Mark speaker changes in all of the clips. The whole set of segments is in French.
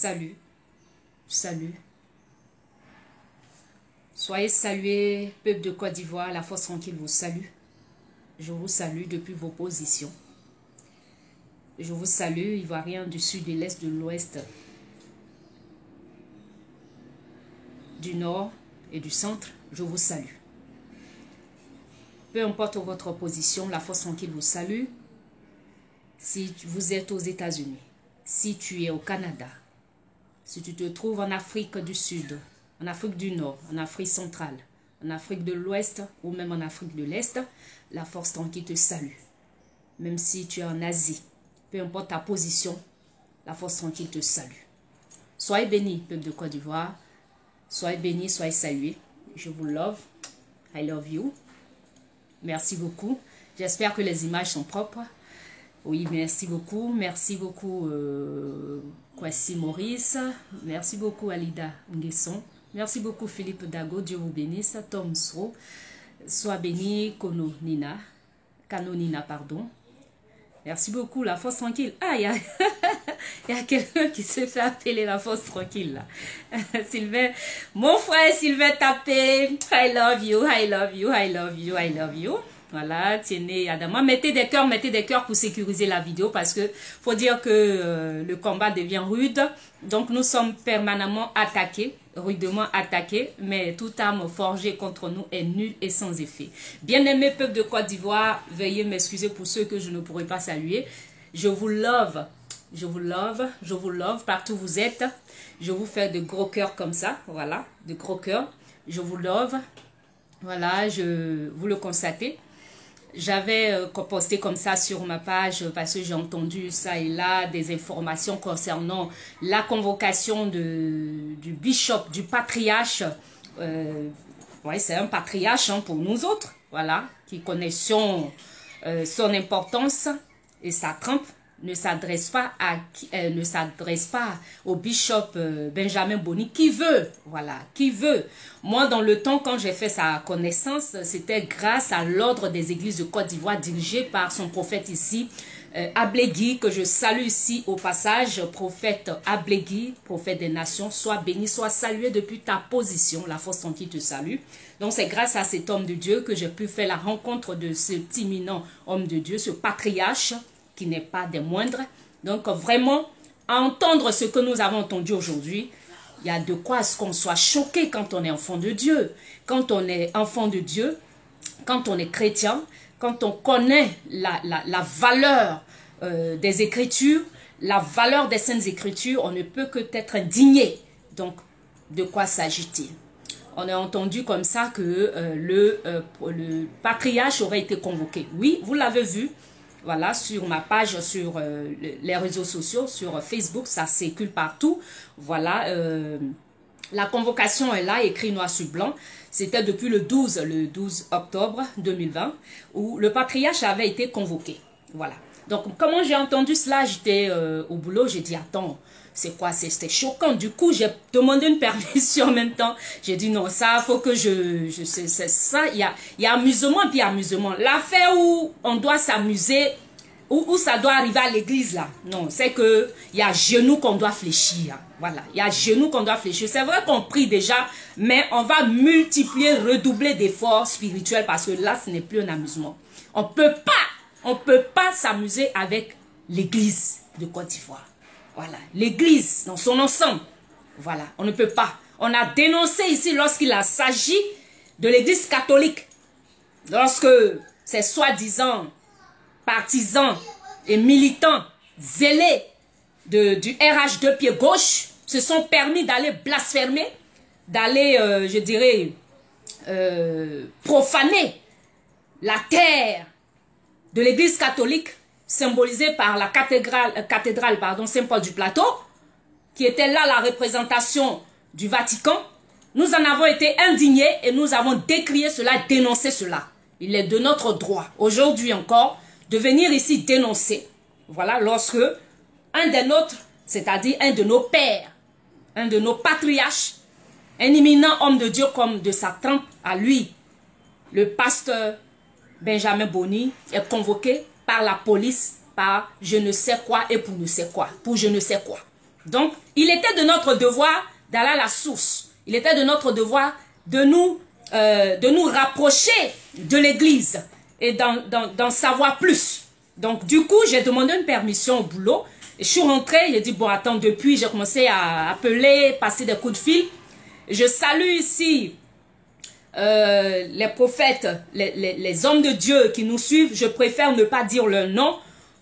Speaker 1: Salut, salut. Soyez salués, peuple de Côte d'Ivoire, la force tranquille vous salue. Je vous salue depuis vos positions. Je vous salue, Ivoiriens du sud, de l'est, de l'ouest, du nord et du centre. Je vous salue. Peu importe votre position, la force tranquille vous salue. Si vous êtes aux États-Unis, si tu es au Canada, si tu te trouves en Afrique du Sud, en Afrique du Nord, en Afrique centrale, en Afrique de l'Ouest ou même en Afrique de l'Est, la force tranquille te salue. Même si tu es en Asie, peu importe ta position, la force tranquille te salue. Soyez bénis, peuple de Côte d'Ivoire. Soyez bénis, soyez salués. Je vous love. I love you. Merci beaucoup. J'espère que les images sont propres. Oui, merci beaucoup. Merci beaucoup, Kwasi Maurice. Merci beaucoup, Alida Nguesson. Merci beaucoup, Philippe Dago. Dieu vous bénisse. Tom Sro. Sois béni, Kanonina, pardon. Merci beaucoup, la force tranquille. Ah, il y a quelqu'un qui se fait appeler la force tranquille, là. Sylvain, mon frère Sylvain Tapé. I love you, I love you, I love you, I love you. Voilà, tenez, Adama, mettez des cœurs pour sécuriser la vidéo parce que faut dire que le combat devient rude. Donc nous sommes permanemment attaqués, rudement attaqués, mais toute arme forgée contre nous est nulle et sans effet. Bien-aimés peuple de Côte d'Ivoire, veuillez m'excuser pour ceux que je ne pourrai pas saluer. Je vous love, je vous love, je vous love partout où vous êtes. Je vous fais de gros cœurs comme ça, voilà, de gros cœurs. Je vous love, voilà, vous le constatez. J'avais posté comme ça sur ma page parce que j'ai entendu ça et là des informations concernant la convocation du bishop, du patriarche. Ouais, c'est un patriarche hein, pour nous autres, voilà, qui connaissons son importance et sa trempe. Ne s'adresse pas au bishop Benjamin Boni qui veut, voilà, qui veut. Moi, dans le temps, quand j'ai fait sa connaissance, c'était grâce à l'ordre des églises de Côte d'Ivoire dirigé par son prophète ici, Ablégui, que je salue ici au passage, prophète Ablégui, prophète des nations, sois béni, sois salué depuis ta position, la force en qui te salue. Donc c'est grâce à cet homme de Dieu que j'ai pu faire la rencontre de cet imminent homme de Dieu, ce patriarche, qui n'est pas des moindres. Donc vraiment, à entendre ce que nous avons entendu aujourd'hui, il y a de quoi à ce qu'on soit choqué quand on est enfant de Dieu. Quand on est enfant de Dieu, quand on est chrétien, quand on connaît la valeur des Écritures, la valeur des Saintes Écritures, on ne peut que être indigné. Donc, de quoi s'agit-il? On a entendu comme ça que le patriarche aurait été convoqué. Oui, vous l'avez vu. Voilà, sur ma page, sur les réseaux sociaux, sur Facebook, ça circule partout. Voilà, la convocation est là, écrit noir sur blanc. C'était depuis le 12 octobre 2020, où le patriarche avait été convoqué. Voilà. Donc, comment j'ai entendu cela, j'étais au boulot, j'ai dit, attends, c'est quoi? C'était choquant. Du coup, j'ai demandé une permission en même temps. J'ai dit, non, ça, faut que c'est ça. Il y a amusement et puis amusement. L'affaire où on doit s'amuser, où ça doit arriver à l'église, là. Non, c'est que il y a genoux qu'on doit fléchir. Voilà, il y a genoux qu'on doit fléchir. C'est vrai qu'on prie déjà, mais on va multiplier, redoubler d'efforts spirituels parce que là, ce n'est plus un amusement. On peut pas s'amuser avec l'église de Côte d'Ivoire. Voilà, l'église dans son ensemble. Voilà, on ne peut pas. On a dénoncé ici lorsqu'il s'agit de l'église catholique. Lorsque ces soi-disant partisans et militants zélés du RH2 pied gauche se sont permis d'aller blasphémer, d'aller, je dirais, profaner la terre de l'église catholique, symbolisée par la cathédrale Saint-Paul du Plateau, qui était là la représentation du Vatican. Nous en avons été indignés et nous avons décrié cela, dénoncé cela. Il est de notre droit, aujourd'hui encore, de venir ici dénoncer. Voilà, lorsque un des nôtres, c'est-à-dire un de nos pères, un de nos patriarches, un éminent homme de Dieu comme de sa trempe à lui, le pasteur Benjamin Boni, est convoqué par la police, par je ne sais quoi et pour ne sais quoi, pour je ne sais quoi. Donc, il était de notre devoir d'aller à la source. Il était de notre devoir de nous rapprocher de l'église et d'en savoir plus. Donc, du coup, j'ai demandé une permission au boulot. Et je suis rentrée, j'ai dit, bon, attends, depuis, j'ai commencé à appeler, passer des coups de fil. Je salue ici les prophètes, les hommes de Dieu qui nous suivent. Je préfère ne pas dire leur nom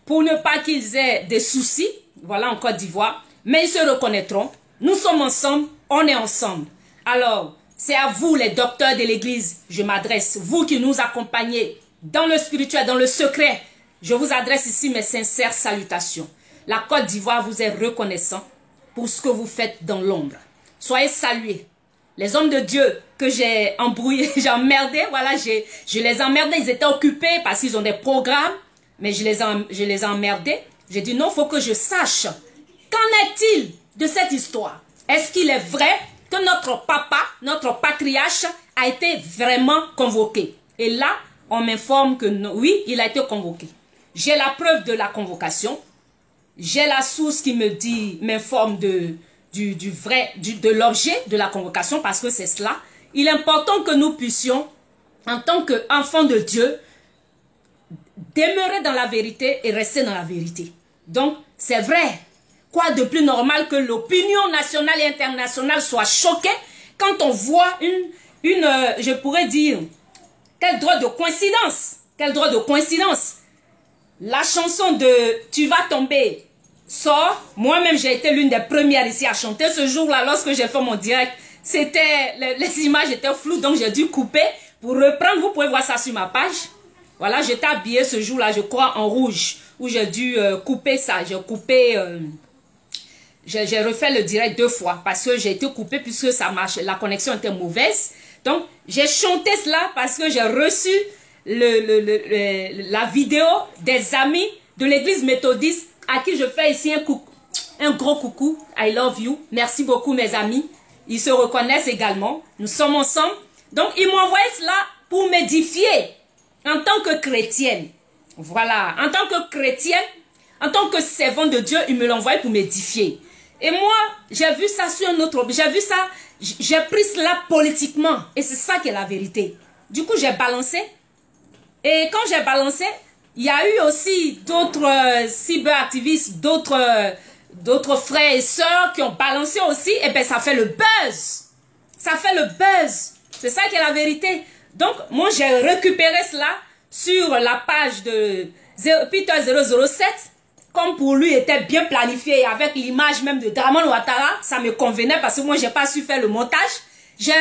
Speaker 1: pour ne pas qu'ils aient des soucis, voilà, en Côte d'Ivoire. Mais ils se reconnaîtront. Nous sommes ensemble, on est ensemble. Alors, c'est à vous, les docteurs de l'église, je m'adresse. Vous qui nous accompagnez dans le spirituel, dans le secret, je vous adresse ici mes sincères salutations. La Côte d'Ivoire vous est reconnaissant pour ce que vous faites dans l'ombre. Soyez salués. Les hommes de Dieu que j'ai embrouillés, j'ai emmerdés, voilà, je les ai emmerdés, ils étaient occupés parce qu'ils ont des programmes, mais je les ai emmerdés. J'ai dit non, il faut que je sache. Qu'en est-il de cette histoire? Est-ce qu'il est vrai que notre papa, notre patriarche a été vraiment convoqué? Et là, on m'informe que non, oui, il a été convoqué. J'ai la preuve de la convocation. J'ai la source qui me dit, m'informe de l'objet de la convocation, parce que c'est cela. Il est important que nous puissions, en tant qu'enfants de Dieu, demeurer dans la vérité et rester dans la vérité. Donc, c'est vrai. Quoi de plus normal que l'opinion nationale et internationale soit choquée quand on voit je pourrais dire, quel droit de coïncidence. Quel droit de coïncidence. La chanson de Tu vas tomber sort. Moi-même, j'ai été l'une des premières ici à chanter. Ce jour-là, lorsque j'ai fait mon direct, les images étaient floues, donc j'ai dû couper. Pour reprendre, vous pouvez voir ça sur ma page. Voilà, j'étais habillée ce jour-là, je crois, en rouge, où j'ai dû couper ça. J'ai coupé... j'ai refait le direct 2 fois parce que j'ai été coupé puisque ça marche, la connexion était mauvaise. Donc, j'ai chanté cela parce que j'ai reçu la vidéo des amis de l'église méthodiste à qui je fais ici un gros coucou. I love you. Merci beaucoup mes amis. Ils se reconnaissent également. Nous sommes ensemble. Donc, ils m'ont envoyé cela pour m'édifier en tant que chrétienne. Voilà. En tant que chrétienne, en tant que servante de Dieu, ils me l'ont envoyé pour m'édifier. Et moi, j'ai vu ça sur un autre... J'ai vu ça... J'ai pris cela politiquement. Et c'est ça qui est la vérité. Du coup, j'ai balancé. Et quand j'ai balancé, il y a eu aussi d'autres cyberactivistes, d'autres frères et sœurs qui ont balancé aussi. Et bien, ça fait le buzz. Ça fait le buzz. C'est ça qui est la vérité. Donc, moi, j'ai récupéré cela sur la page de Peter 007. Comme pour lui était bien planifié avec l'image même de Dramane Ouattara, ça me convenait parce que moi, j'ai pas su faire le montage. J'ai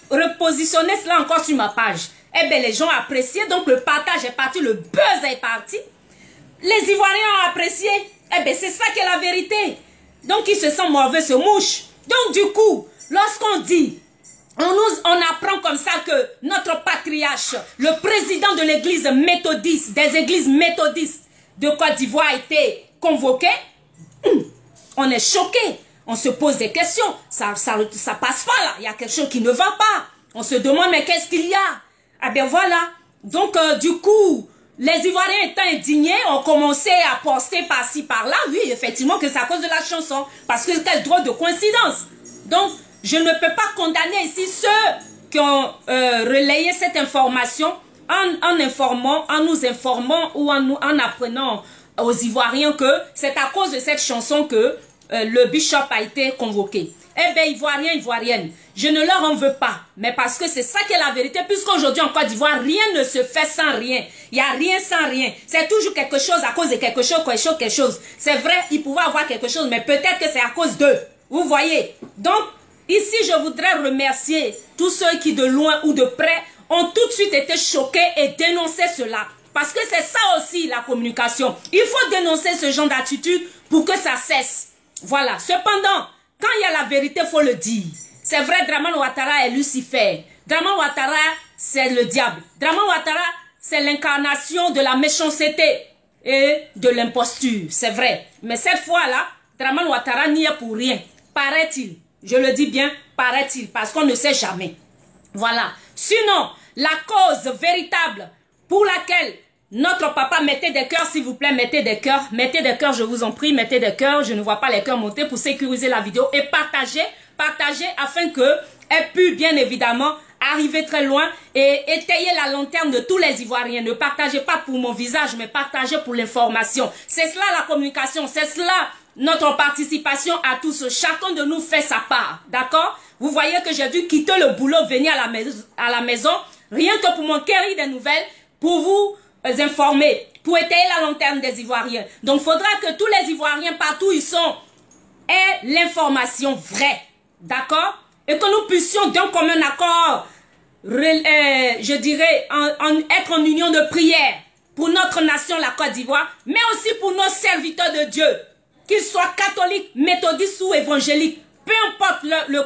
Speaker 1: repositionné cela encore sur ma page. Eh bien, les gens ont apprécié, donc le partage est parti, le buzz est parti. Les Ivoiriens ont apprécié. Eh bien, c'est ça qui est la vérité. Donc, ils se sentent mauvais, se mouchent. Donc, du coup, lorsqu'on dit, on apprend comme ça que notre patriarche, le président de l'église méthodiste, des églises méthodistes de Côte d'Ivoire a été convoqué, on est choqué, on se pose des questions, ça passe pas là, il y a quelque chose qui ne va pas, on se demande mais qu'est-ce qu'il y a? Ah ben voilà, donc du coup, les Ivoiriens étant indignés, ont commencé à poster par-ci par-là, oui effectivement que c'est à cause de la chanson, parce que quel droit de coïncidence. Donc je ne peux pas condamner ici ceux qui ont relayé cette information en nous informant ou en apprenant aux Ivoiriens que c'est à cause de cette chanson que le bishop a été convoqué. Eh bien, Ivoiriens, Ivoiriennes, je ne leur en veux pas, mais parce que c'est ça qui est la vérité, puisqu'aujourd'hui en Côte d'Ivoire, rien ne se fait sans rien. Il n'y a rien sans rien. C'est toujours quelque chose à cause de quelque chose. C'est vrai, ils pouvaient avoir quelque chose, mais peut-être que c'est à cause d'eux. Vous voyez? Donc, ici, je voudrais remercier tous ceux qui, de loin ou de près, ont tout de suite été choqués et dénoncé cela. Parce que c'est ça aussi la communication. Il faut dénoncer ce genre d'attitude pour que ça cesse. Voilà. Cependant, quand il y a la vérité, il faut le dire. C'est vrai, Dramane Ouattara est Lucifer. Dramane Ouattara, c'est le diable. Dramane Ouattara, c'est l'incarnation de la méchanceté et de l'imposture. C'est vrai. Mais cette fois-là, Dramane Ouattara n'y est pour rien. Paraît-il. Je le dis bien, paraît-il. Parce qu'on ne sait jamais. Voilà. Sinon, la cause véritable pour laquelle Notre papa, mettez des cœurs, s'il vous plaît, mettez des cœurs, je vous en prie, mettez des cœurs, je ne vois pas les cœurs monter pour sécuriser la vidéo et partagez afin que elle puisse bien évidemment arriver très loin et étayer la lanterne de tous les Ivoiriens. Ne partagez pas pour mon visage, mais partagez pour l'information. C'est cela la communication, c'est cela notre participation à tous. Chacun de nous fait sa part, d'accord? Vous voyez que j'ai dû quitter le boulot, venir à la maison, rien que pour m'enquérir des nouvelles, pour vous informer, pour étayer la lanterne des Ivoiriens. Donc, il faudra que tous les Ivoiriens, partout où ils sont, aient l'information vraie, d'accord? Et que nous puissions d'un commun accord, je dirais, être en union de prière pour notre nation, la Côte d'Ivoire, mais aussi pour nos serviteurs de Dieu, qu'ils soient catholiques, méthodistes ou évangéliques, peu importe le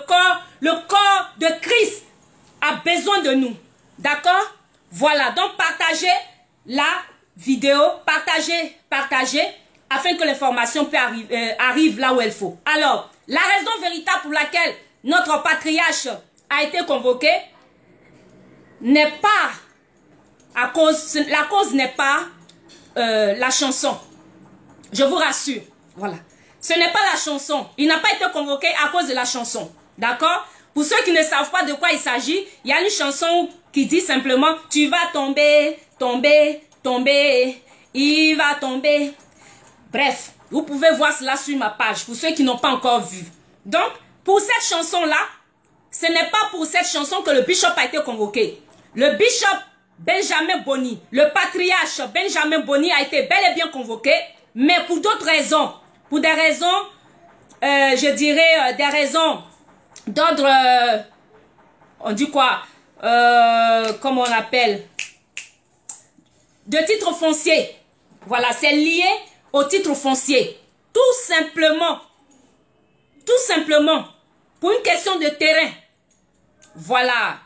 Speaker 1: corps de Christ a besoin de nous, d'accord? Voilà, donc partagez la vidéo, partagez, afin que l'information arrive là où il faut. Alors, la raison véritable pour laquelle notre patriarche a été convoqué n'est pas, la cause n'est pas la chanson. Je vous rassure, voilà. Ce n'est pas la chanson. Il n'a pas été convoqué à cause de la chanson, d'accord? Pour ceux qui ne savent pas de quoi il s'agit, il y a une chanson qui dit simplement « Tu vas tomber, tomber, tomber, il va tomber ». Bref, vous pouvez voir cela sur ma page, pour ceux qui n'ont pas encore vu. Donc, pour cette chanson-là, ce n'est pas pour cette chanson que le bishop a été convoqué. Le bishop Benjamin Boni, le patriarche Benjamin Boni a été bel et bien convoqué, mais pour d'autres raisons. Pour des raisons, je dirais, des raisons d'ordre, on dit quoi, comment on appelle, de titre foncier. Voilà, c'est lié au titre foncier. Tout simplement, pour une question de terrain. Voilà,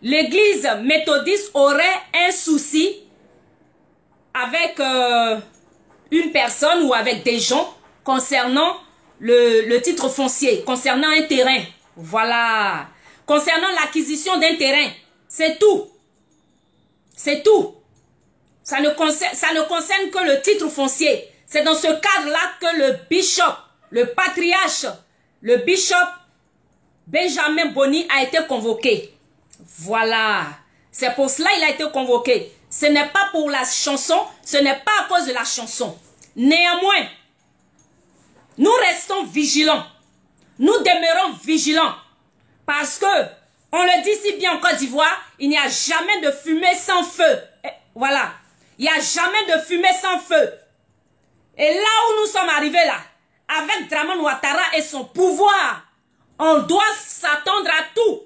Speaker 1: l'église méthodiste aurait un souci avec une personne ou avec des gens concernant le titre foncier, concernant un terrain. Voilà. Concernant l'acquisition d'un terrain. C'est tout. C'est tout. Ça ne concerne que le titre foncier. C'est dans ce cadre-là que le bishop, le patriarche, le bishop Benjamin Boni a été convoqué. Voilà. C'est pour cela qu'il a été convoqué. Ce n'est pas pour la chanson, ce n'est pas à cause de la chanson. Néanmoins, nous restons vigilants. Nous demeurons vigilants. Parce que, on le dit si bien en Côte d'Ivoire, il n'y a jamais de fumée sans feu. Et voilà. Il n'y a jamais de fumée sans feu. Et là où nous sommes arrivés là, avec Dramane Ouattara et son pouvoir, on doit s'attendre à tout.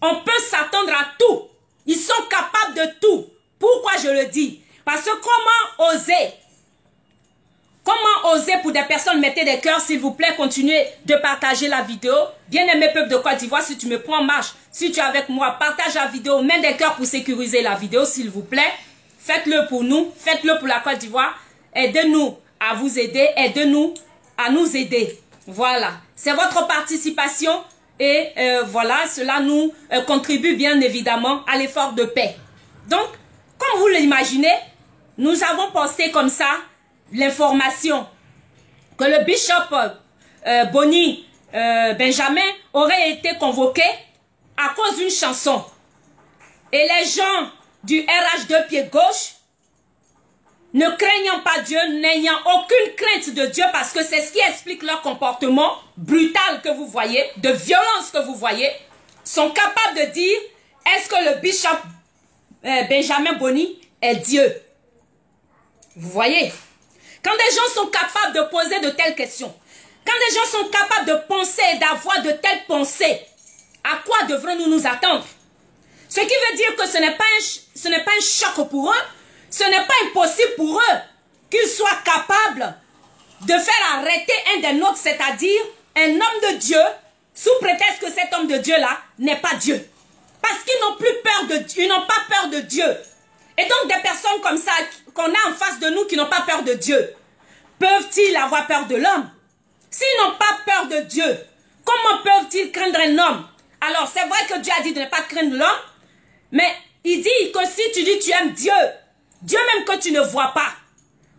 Speaker 1: On peut s'attendre à tout. Ils sont capables de tout. Pourquoi je le dis? Parce que comment oser? Comment oser pour des personnes? Mettez des cœurs, s'il vous plaît, continuez de partager la vidéo. Bien-aimé peuple de Côte d'Ivoire, si tu me prends en marche, si tu es avec moi, partage la vidéo, mets des cœurs pour sécuriser la vidéo, s'il vous plaît. Faites-le pour nous, faites-le pour la Côte d'Ivoire. Aidez-nous à vous aider, aidez-nous à nous aider. Voilà, c'est votre participation et voilà, cela nous contribue bien évidemment à l'effort de paix. Donc, comme vous l'imaginez, nous avons posté comme ça l'information que le bishop Boni Benjamin aurait été convoqué à cause d'une chanson. Et les gens du RH2 pied gauche, ne craignant pas Dieu, n'ayant aucune crainte de Dieu, parce que c'est ce qui explique leur comportement brutal que vous voyez, de violence que vous voyez, sont capables de dire, est-ce que le bishop Benjamin Boni est Dieu? Vous voyez? Quand des gens sont capables de poser de telles questions, quand des gens sont capables de penser et d'avoir de telles pensées, à quoi devrons-nous nous attendre? Ce qui veut dire que ce n'est pas un choc pour eux, ce n'est pas impossible pour eux qu'ils soient capables de faire arrêter un des nôtres, c'est-à-dire un homme de Dieu, sous prétexte que cet homme de Dieu-là n'est pas Dieu. Parce qu'ils n'ont plus peur de Dieu, ils n'ont pas peur de Dieu. Et donc des personnes comme ça qu'on a en face de nous qui n'ont pas peur de Dieu, peuvent-ils avoir peur de l'homme? S'ils n'ont pas peur de Dieu, comment peuvent-ils craindre un homme? Alors c'est vrai que Dieu a dit de ne pas craindre l'homme, mais il dit que si tu dis tu aimes Dieu, Dieu même que tu ne vois pas.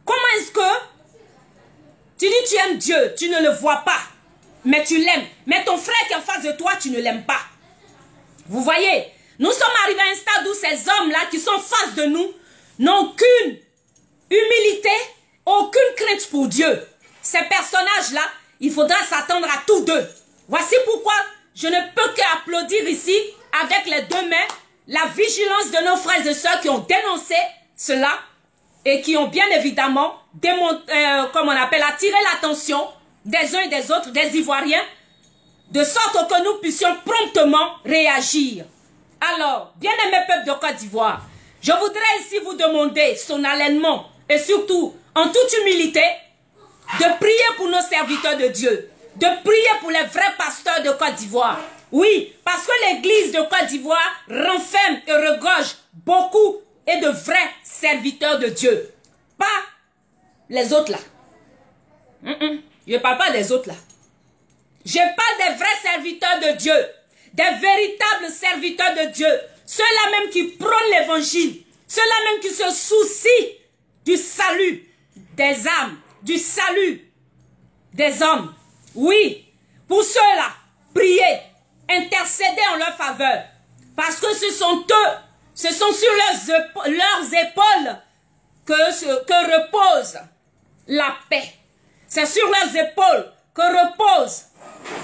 Speaker 1: Comment est-ce que tu dis tu aimes Dieu, tu ne le vois pas, mais tu l'aimes. Mais ton frère qui est en face de toi, tu ne l'aimes pas. Vous voyez, nous sommes arrivés à un stade où ces hommes-là qui sont en face de nous n'ont aucune humilité, aucune crainte pour Dieu. Ces personnages-là, il faudra s'attendre à tous deux. Voici pourquoi je ne peux qu'applaudir ici, avec les deux mains, la vigilance de nos frères et sœurs qui ont dénoncé cela et qui ont bien évidemment comme on appelle, attiré l'attention des uns et des autres, des Ivoiriens, de sorte que nous puissions promptement réagir. Alors, bien-aimé peuple de Côte d'Ivoire, je voudrais ici vous demander solennellement et surtout en toute humilité de prier pour nos serviteurs de Dieu, de prier pour les vrais pasteurs de Côte d'Ivoire. Oui, parce que l'église de Côte d'Ivoire renferme et regorge beaucoup et de vrais serviteurs de Dieu. Pas les autres là. Je ne parle pas des autres là. Je parle des vrais serviteurs de Dieu, des véritables serviteurs de Dieu, ceux-là même qui prônent l'évangile, ceux-là même qui se soucient du salut des âmes, du salut des hommes. Oui, pour ceux-là, priez, intercédez en leur faveur, parce que ce sont eux, ce sont sur leurs épaules que repose la paix. C'est sur leurs épaules que repose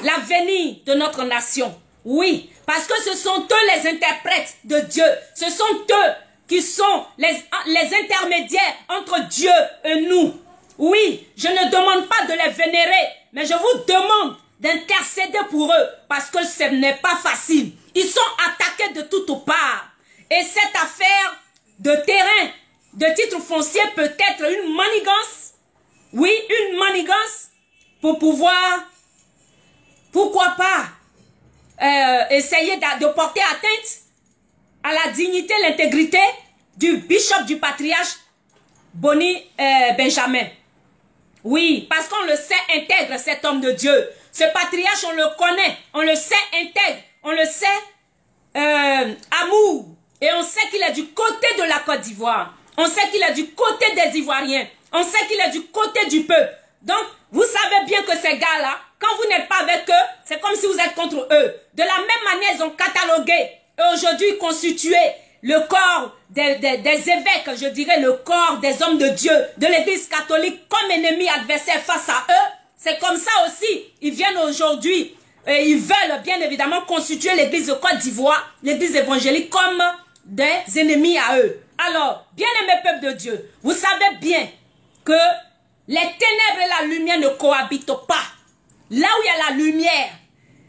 Speaker 1: l'avenir de notre nation. Oui, parce que ce sont eux les interprètes de Dieu. Ce sont eux qui sont les intermédiaires entre Dieu et nous. Oui, je ne demande pas de les vénérer, mais je vous demande d'intercéder pour eux, parce que ce n'est pas facile. Ils sont attaqués de toutes parts. Et cette affaire de terrain, de titre foncier peut être une manigance. Oui, une manigance pour pouvoir, pourquoi pas, essayer de porter atteinte à la dignité, l'intégrité du bishop, du patriarche Boni Benjamin. Oui, parce qu'on le sait intègre, cet homme de Dieu. Ce patriarche, on le connaît, on le sait intègre, on le sait amour. Et on sait qu'il est du côté de la Côte d'Ivoire. On sait qu'il est du côté des Ivoiriens. On sait qu'il est du côté du peuple. Donc, vous savez bien que ces gars-là, quand vous n'êtes pas avec eux, c'est comme si vous êtes contre eux. De la même manière, ils ont catalogué et aujourd'hui constitué le corps des évêques, je dirais le corps des hommes de Dieu, de l'église catholique comme ennemi adversaire face à eux. C'est comme ça aussi, ils viennent aujourd'hui, et ils veulent bien évidemment constituer l'église de Côte d'Ivoire, l'église évangélique comme des ennemis à eux. Alors, bien-aimé peuple de Dieu, vous savez bien que les ténèbres et la lumière ne cohabitent pas. Là où il y a la lumière,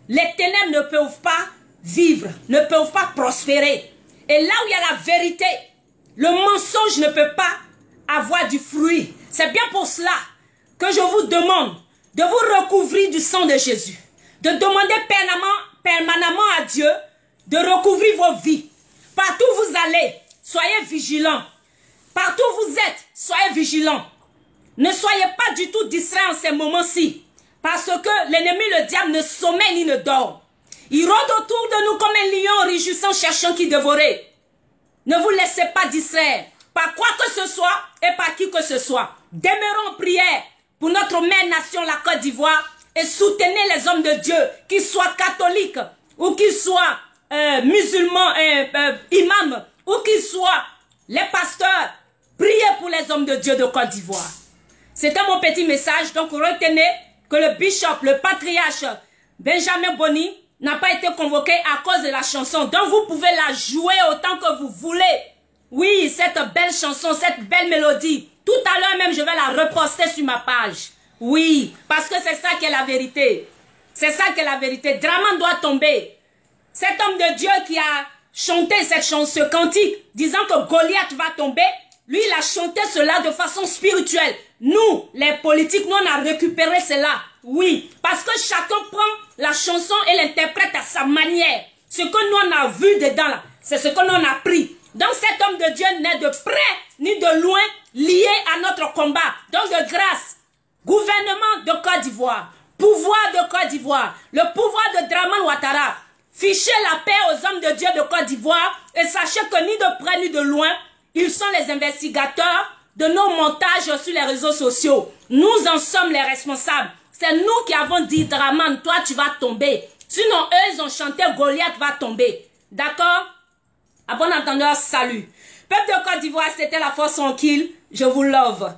Speaker 1: les ténèbres ne peuvent pas vivre, ne peuvent pas prospérer. Et là où il y a la vérité, le mensonge ne peut pas avoir du fruit. C'est bien pour cela que je vous demande de vous recouvrir du sang de Jésus, de demander permanemment à Dieu de recouvrir vos vies. Partout où vous allez, soyez vigilants. Partout où vous êtes, soyez vigilants. Ne soyez pas du tout distraits en ces moments-ci. Parce que l'ennemi, le diable, ne sommeille ni ne dort. Il rôde autour de nous comme un lion rugissant, cherchant qui dévorer. Ne vous laissez pas distraire par quoi que ce soit et par qui que ce soit. Demeurons en prière pour notre mère nation, la Côte d'Ivoire, et soutenez les hommes de Dieu, qu'ils soient catholiques ou qu'ils soient musulmans, imams, ou qu'ils soient les pasteurs. Priez pour les hommes de Dieu de Côte d'Ivoire. C'était mon petit message. Donc retenez que le bishop, le patriarche Benjamin Boni n'a pas été convoqué à cause de la chanson. Donc vous pouvez la jouer autant que vous voulez. Oui, cette belle chanson, cette belle mélodie. Tout à l'heure même, je vais la reposter sur ma page. Oui, parce que c'est ça qui est la vérité. C'est ça qui est la vérité. Draman doit tomber. Cet homme de Dieu qui a chanté cette chanson, ce cantique, disant que Goliath va tomber, lui, il a chanté cela de façon spirituelle. Nous, les politiques, nous, on a récupéré cela. Oui, parce que chacun prend la chanson et l'interprète à sa manière. Ce que nous, on a vu dedans, là, c'est ce que nous, on a pris. Donc, cet homme de Dieu n'est de près ni de loin lié à notre combat. Donc, de grâce, gouvernement de Côte d'Ivoire, pouvoir de Côte d'Ivoire, le pouvoir de Draman Ouattara, fichez la paix aux hommes de Dieu de Côte d'Ivoire et sachez que ni de près ni de loin, Ils sont les investigateurs de nos montages sur les réseaux sociaux. Nous en sommes les responsables. C'est nous qui avons dit, Draman, toi tu vas tomber. Sinon, eux, ils ont chanté, Goliath va tomber. D'accord? À bon entendeur, salut. Peuple de Côte d'Ivoire, c'était la force tranquille. Je vous love.